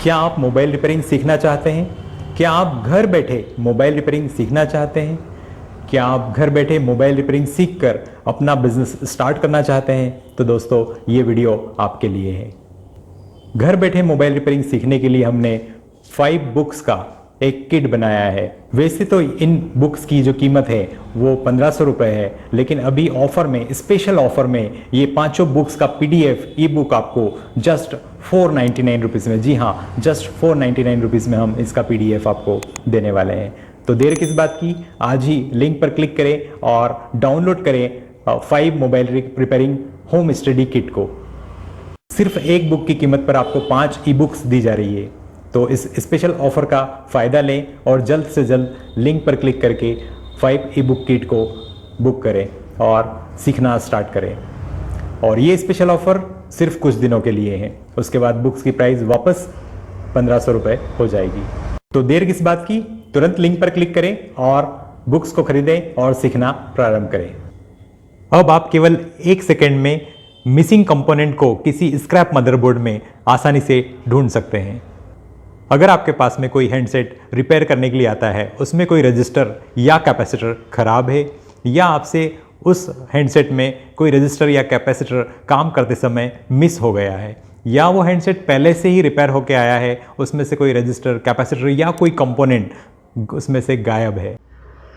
क्या आप mobile repairing सीखना चाहते हैं? क्या आप घर बैठे मोबाइल रिपेयरिंग सीखना चाहते हैं? क्या आप घर बैठे मोबाइल रिपेयरिंग सीखकर अपना बिजनेस स्टार्ट करना चाहते हैं? तो दोस्तों ये वीडियो आपके लिए है। घर बैठे मोबाइल रिपेयरिंग सीखने के लिए हमने 5 बुक्स का एक किट बनाया है। वैसे तो इन बुक्स की जो कीमत है वो 1500 रुपये है, लेकिन अभी ऑफर में, स्पेशल ऑफर में ये पांचों बुक्स का PDF ई बुक आपको जस्ट 499 रुपीज़ में, जी हाँ, जस्ट 499 रुपीज़ में हम इसका PDF आपको देने वाले हैं। तो देर किस बात की, आज ही लिंक पर क्लिक करें और डाउनलोड करें 5 mobile repairing home study kit को। सिर्फ एक बुक की कीमत पर आपको 5 ई बुक्स दी जा रही है। तो इस स्पेशल ऑफर का फ़ायदा लें और जल्द से जल्द लिंक पर क्लिक करके 5 ई बुक किट को बुक करें और सीखना स्टार्ट करें। और ये स्पेशल ऑफर सिर्फ कुछ दिनों के लिए है, उसके बाद बुक्स की प्राइस वापस 1500 रुपये हो जाएगी। तो देर किस बात की, तुरंत लिंक पर क्लिक करें और बुक्स को खरीदें और सीखना प्रारंभ करें। अब आप केवल 1 सेकेंड में मिसिंग कंपोनेंट को किसी स्क्रैप मदरबोर्ड में आसानी से ढूंढ सकते हैं। अगर आपके पास में कोई हैंडसेट रिपेयर करने के लिए आता है, उसमें कोई रजिस्टर या कैपेसिटर खराब है, या आपसे उस हैंडसेट में कोई रजिस्टर या कैपेसिटर काम करते समय मिस हो गया है, या वो हैंडसेट पहले से ही रिपेयर होकर आया है, उसमें से कोई रजिस्टर, कैपेसिटर या कोई कंपोनेंट उसमें से गायब है,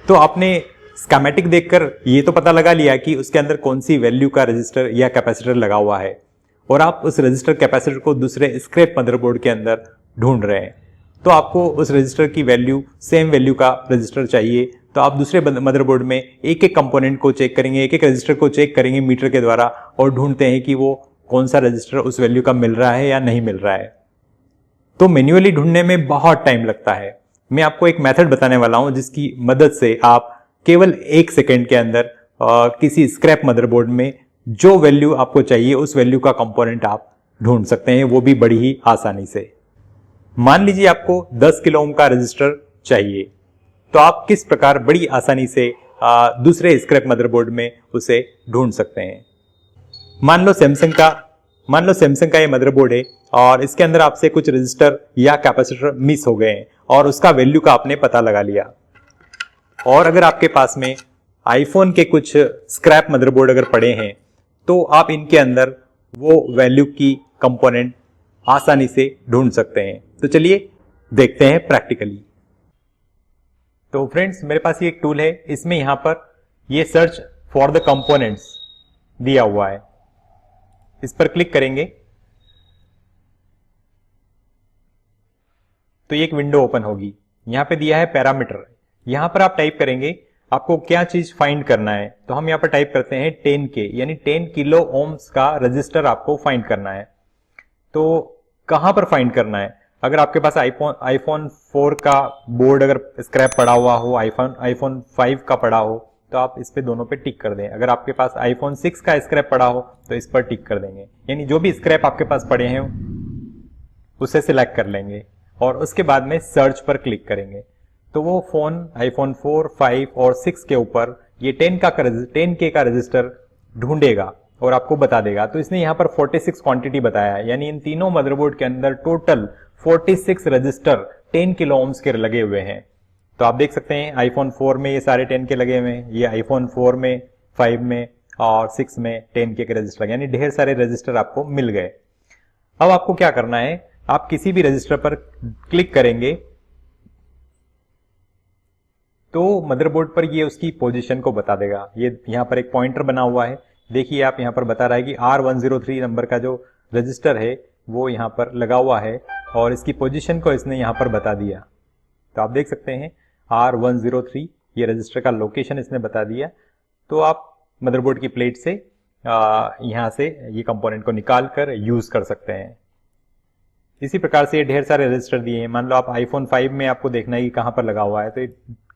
तो आपने स्कीमेटिक देखकर ये तो पता लगा लिया कि उसके अंदर कौन सी वैल्यू का रजिस्टर या कैपेसिटर लगा हुआ है, और आप उस रजिस्टर कैपेसिटर को दूसरे स्क्रैप मदरबोर्ड के अंदर ढूंढ रहे हैं। तो आपको उस रजिस्टर की वैल्यू, सेम वैल्यू का रजिस्टर चाहिए, तो आप दूसरे मदरबोर्ड में एक एक कंपोनेंट को चेक करेंगे, एक एक रजिस्टर को चेक करेंगे मीटर के द्वारा, और ढूंढते हैं कि वो कौन सा रजिस्टर उस वैल्यू का मिल रहा है या नहीं मिल रहा है। तो मैन्युअली ढूंढने में बहुत टाइम लगता है। मैं आपको एक मेथड बताने वाला हूं जिसकी मदद से आप केवल 1 सेकेंड के अंदर किसी स्क्रैप मदरबोर्ड में जो वैल्यू आपको चाहिए उस वैल्यू का कंपोनेंट आप ढूंढ सकते हैं, वो भी बड़ी ही आसानी से। मान लीजिए आपको 10 किलो ओम का रजिस्टर चाहिए, तो आप किस प्रकार बड़ी आसानी से दूसरे स्क्रैप मदरबोर्ड में उसे ढूंढ सकते हैं। मान लो सैमसंग का ये मदरबोर्ड है और इसके अंदर आपसे कुछ रजिस्टर या कैपेसिटर मिस हो गए हैं और उसका वैल्यू का आपने पता लगा लिया। और अगर आपके पास में आईफोन के कुछ स्क्रैप मदरबोर्ड अगर पड़े हैं, तो आप इनके अंदर वो वैल्यू की कंपोनेंट आसानी से ढूंढ सकते हैं। तो चलिए देखते हैं प्रैक्टिकली। तो फ्रेंड्स, मेरे पास ये एक टूल है, इसमें यहां पर ये सर्च फॉर द कंपोनेंट्स दिया हुआ है, इस पर क्लिक करेंगे तो ये एक विंडो ओपन होगी। यहां पे दिया है पैरामीटर, यहां पर आप टाइप करेंगे आपको क्या चीज फाइंड करना है। तो हम यहां पर टाइप करते हैं 10K, यानी 10 किलो ओम्स का रजिस्टर आपको फाइंड करना है। तो कहां पर फाइंड करना है, अगर आपके पास आईफोन 4 का बोर्ड अगर स्क्रैप पड़ा हुआ हो, आईफोन 5 का पड़ा हो, तो आप इस पे दोनों पे टिक कर दें। अगर आपके पास आईफोन 6 का स्क्रैप पड़ा हो तो इस पर टिक कर देंगे, यानी जो भी स्क्रैप आपके पास पड़े हैं उसे सिलेक्ट कर लेंगे और उसके बाद में सर्च पर क्लिक करेंगे। तो वो फोन आईफोन 4, 5 और 6 के ऊपर ये 10K का रजिस्टर ढूंढेगा और आपको बता देगा। तो इसने यहाँ पर 46 क्वांटिटी बताया है, यानी इन तीनों मदरबोर्ड के अंदर टोटल 46 रजिस्टर 10 किलो ओम्स के लगे हुए हैं। तो आप देख सकते हैं आईफोन 4 में ये सारे 10 के लगे हुए हैं, ये आईफोन 4 में, 5 में और 6 में 10K के रजिस्टर, यानी ढेर सारे रजिस्टर आपको मिल गए। अब आपको क्या करना है, आप किसी भी रजिस्टर पर क्लिक करेंगे तो मदरबोर्ड पर ये उसकी पोजीशन को बता देगा। ये यहाँ पर एक पॉइंटर बना हुआ है, देखिए आप यहाँ पर बता रहा है कि R103 नंबर का जो रजिस्टर है वो यहाँ पर लगा हुआ है और इसकी पोजीशन को इसने यहाँ पर बता दिया। तो आप देख सकते हैं R103 ये रजिस्टर का लोकेशन इसने बता दिया। तो आप मदरबोर्ड की प्लेट से यहाँ से ये कंपोनेंट को निकाल कर यूज कर सकते हैं। इसी प्रकार से ये ढेर सारे रजिस्टर दिए हैं। मान लो आप आईफोन 5 में आपको देखना है कि कहाँ पर लगा हुआ है, तो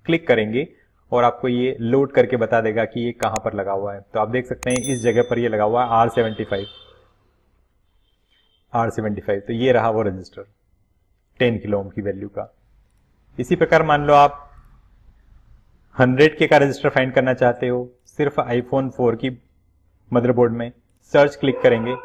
क्लिक करेंगे और आपको ये लोड करके बता देगा कि ये कहां पर लगा हुआ है। तो आप देख सकते हैं इस जगह पर ये लगा हुआ है R75। तो ये रहा वो रजिस्टर 10 किलो ओम की वैल्यू का। इसी प्रकार मान लो आप 100K का रजिस्टर फाइंड करना चाहते हो, सिर्फ आईफोन 4 की मदरबोर्ड में सर्च क्लिक करेंगे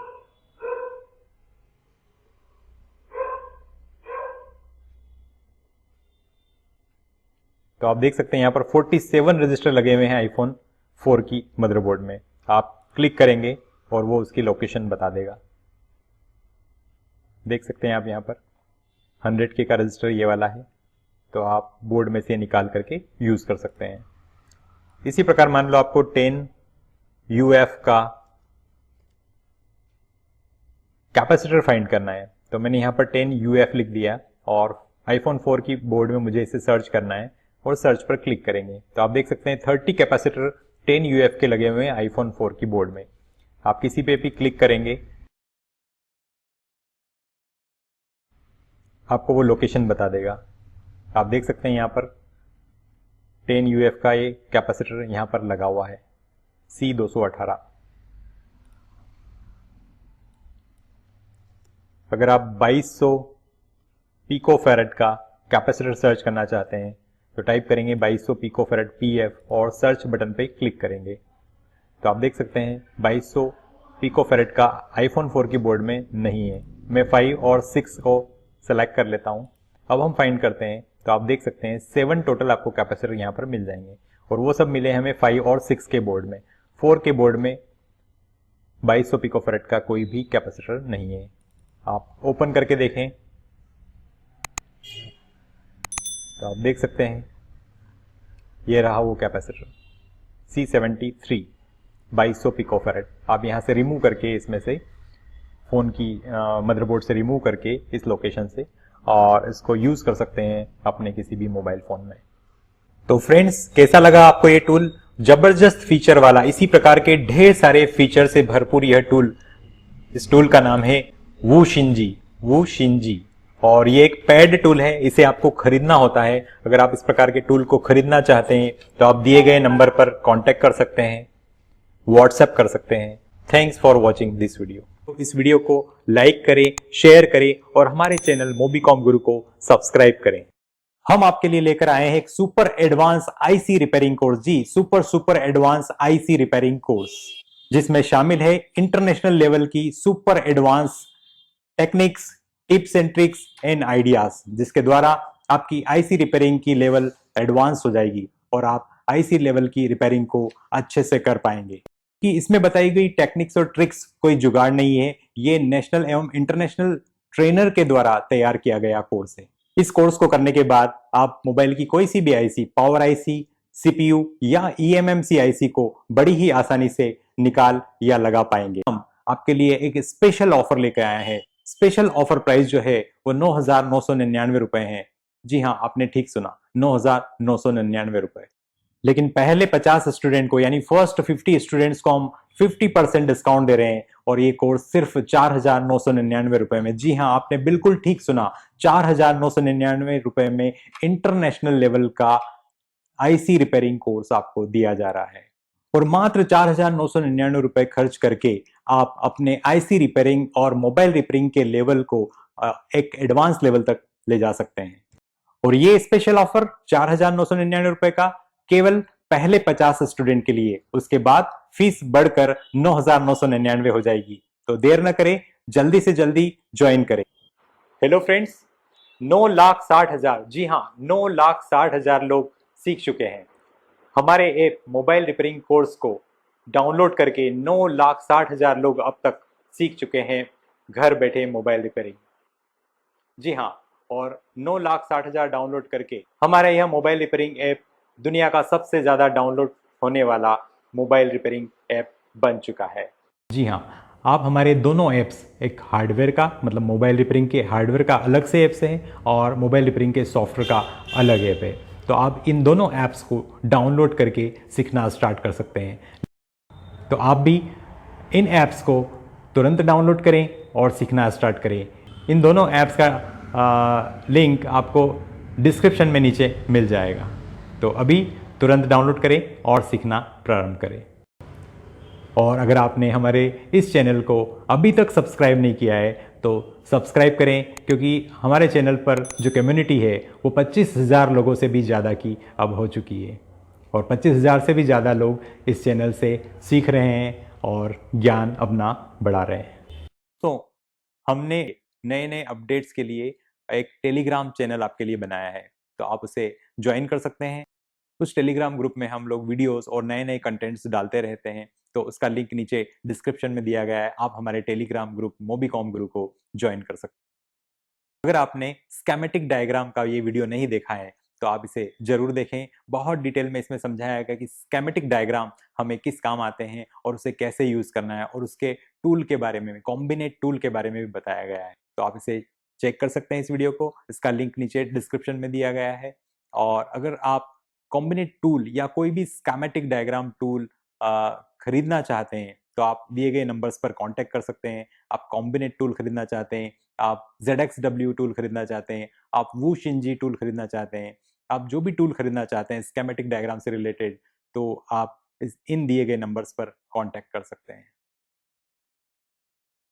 तो आप देख सकते हैं यहाँ पर 47 रजिस्टर लगे हुए हैं आईफोन 4 की मदरबोर्ड में। आप क्लिक करेंगे और वो उसकी लोकेशन बता देगा। देख सकते हैं आप यहाँ पर 100K का रजिस्टर ये वाला है, तो आप बोर्ड में से निकाल करके यूज कर सकते हैं। इसी प्रकार मान लो आपको 10 UF का कैपेसिटर फाइंड करना है, तो मैंने यहाँ पर 10 UF लिख दिया और आईफोन 4 की बोर्ड में मुझे इसे सर्च करना है और सर्च पर क्लिक करेंगे तो आप देख सकते हैं 30 कैपेसिटर 10 UF के लगे हुए हैं आईफोन 4 की बोर्ड में। आप किसी पे भी क्लिक करेंगे आपको वो लोकेशन बता देगा। आप देख सकते हैं यहाँ पर 10 UF का ये कैपेसिटर यहाँ पर लगा हुआ है C218। अगर आप 2200 पिकोफैरेड का कैपेसिटर सर्च करना चाहते हैं तो टाइप करेंगे 2200 पिकोफैरेड PF और सर्च बटन पे क्लिक करेंगे तो आप देख सकते हैं 2200 पिकोफैरेड का आईफोन 4 की बोर्ड में नहीं है। मैं 5 और 6 को सेलेक्ट कर लेता हूं। अब हम फाइंड करते हैं तो आप देख सकते हैं 7 टोटल आपको कैपेसिटर यहाँ पर मिल जाएंगे और वो सब मिले हमें 5 और 6 के बोर्ड में। 4 के बोर्ड में 2200 पिकोफैरेड का कोई भी कैपेसिटर नहीं है। आप ओपन करके देखें तो आप देख सकते हैं ये रहा वो कैपेसिटर C73 2200 पिकोफैरेड। आप यहाँ से रिमूव करके इसमें से फ़ोन की मदरबोर्ड से रिमूव करके इस लोकेशन से और इसको यूज़ कर सकते हैं अपने किसी भी मोबाइल फ़ोन में। तो फ्रेंड्स कैसा लगा आपको ये टूल? जबरदस्त फीचर वाला, इसी प्रकार के ढेर सारे फीचर से भरपूर यह टूल। इस टूल का नाम है वूशिंजी और ये एक पेड टूल है, इसे आपको खरीदना होता है। अगर आप इस प्रकार के टूल को खरीदना चाहते हैं तो आप दिए गए नंबर पर कांटेक्ट कर सकते हैं, व्हाट्सएप कर सकते हैं। Thanks for watching this video. तो इस वीडियो को लाइक करें, शेयर करें और हमारे चैनल मोबीकॉम गुरु को सब्सक्राइब करें। हम आपके लिए लेकर आए हैं एक super advance IC repairing course. जी, super advance IC repairing course, जिसमें शामिल है इंटरनेशनल लेवल की super advance techniques, tips and tricks and ideas, जिसके द्वारा आपकी आईसी रिपेयरिंग की लेवल एडवांस हो जाएगी और आप आईसी लेवल की रिपेयरिंग को अच्छे से कर पाएंगे। कि इसमें बताई गई टेक्निक्स और ट्रिक्स कोई जुगाड़ नहीं है, ये नेशनल एवं इंटरनेशनल ट्रेनर के द्वारा तैयार किया गया कोर्स है। इस कोर्स को करने के बाद आप मोबाइल की कोई सी भी आईसी, पावर आईसी, सीपीयू या ईएमएमसी आईसी को बड़ी ही आसानी से निकाल या लगा पाएंगे। हम आपके लिए एक स्पेशल ऑफर लेकर आए हैं। स्पेशल ऑफर प्राइस जो है वो 9,999 रुपए है। जी हाँ, आपने ठीक सुना, 9,999 रुपए। लेकिन पहले 50 स्टूडेंट को, यानी फर्स्ट 50 स्टूडेंट्स को हम 50% डिस्काउंट दे रहे हैं और ये कोर्स सिर्फ 4,999 रुपए में। जी हाँ, आपने बिल्कुल ठीक सुना, 4,999 रुपए में इंटरनेशनल लेवल का आईसी रिपेयरिंग कोर्स आपको दिया जा रहा है। और मात्र 4,999 रुपए खर्च करके आप अपने आईसी रिपेयरिंग और मोबाइल रिपेयरिंग के लेवल को एक एडवांस लेवल तक ले जा सकते हैं। और ये स्पेशल ऑफर 4,999 रुपए का केवल पहले 50 स्टूडेंट के लिए, उसके बाद फीस बढ़कर 9,999 हो जाएगी। तो देर न करें, जल्दी से जल्दी ज्वाइन करें। हेलो फ्रेंड्स, 9,60,000, जी हाँ, 9,60,000 लोग सीख चुके हैं। हमारे ऐप मोबाइल रिपेयरिंग कोर्स को डाउनलोड करके 9,60,000 लोग अब तक सीख चुके हैं घर बैठे मोबाइल रिपेयरिंग। जी हाँ, और 9,60,000 डाउनलोड करके हमारा यह मोबाइल रिपेयरिंग ऐप दुनिया का सबसे ज़्यादा डाउनलोड होने वाला मोबाइल रिपेयरिंग ऐप बन चुका है। जी हाँ, आप हमारे दोनों ऐप्स, एक हार्डवेयर का मतलब मोबाइल रिपेयरिंग के हार्डवेयर का अलग से ऐप्स है और मोबाइल रिपेयरिंग के सॉफ्टवेयर का अलग ऐप है। तो आप इन दोनों ऐप्स को डाउनलोड करके सीखना स्टार्ट कर सकते हैं। तो आप भी इन ऐप्स को तुरंत डाउनलोड करें और सीखना स्टार्ट करें। इन दोनों ऐप्स का लिंक आपको डिस्क्रिप्शन में नीचे मिल जाएगा। तो अभी तुरंत डाउनलोड करें और सीखना प्रारंभ करें। और अगर आपने हमारे इस चैनल को अभी तक सब्सक्राइब नहीं किया है तो सब्सक्राइब करें, क्योंकि हमारे चैनल पर जो कम्युनिटी है वो 25,000 लोगों से भी ज़्यादा की अब हो चुकी है और 25,000 से भी ज़्यादा लोग इस चैनल से सीख रहे हैं और ज्ञान अपना बढ़ा रहे हैं। तो हमने नए नए अपडेट्स के लिए एक टेलीग्राम चैनल आपके लिए बनाया है, तो आप उसे ज्वाइन कर सकते हैं। उस टेलीग्राम ग्रुप में हम लोग वीडियोस और नए नए कंटेंट्स डालते रहते हैं। तो उसका लिंक नीचे डिस्क्रिप्शन में दिया गया है, आप हमारे टेलीग्राम ग्रुप मोबीकॉम ग्रुप को ज्वाइन कर सकते हैं। अगर आपने स्केमेटिक डायग्राम का ये वीडियो नहीं देखा है तो आप इसे जरूर देखें। बहुत डिटेल में इसमें समझाया गया कि स्केमेटिक डायग्राम हमें किस काम आते हैं और उसे कैसे यूज करना है, और उसके टूल के बारे में, कॉम्बिनेट टूल के बारे में भी बताया गया है। तो आप इसे चेक कर सकते हैं इस वीडियो को, इसका लिंक नीचे डिस्क्रिप्शन में दिया गया है। और अगर आप कॉम्बिनेट टूल या कोई भी स्केमेटिक डायग्राम टूल खरीदना चाहते हैं तो आप दिए गए नंबर्स पर कांटेक्ट कर सकते हैं। आप कॉम्बिनेट टूल खरीदना चाहते हैं, आप ZXW टूल खरीदना चाहते हैं, आप वूशिंजी टूल खरीदना चाहते हैं, आप जो भी टूल खरीदना चाहते हैं स्केमेटिक डायग्राम से रिलेटेड, तो आप इन दिए गए नंबर्स पर कांटेक्ट कर सकते हैं।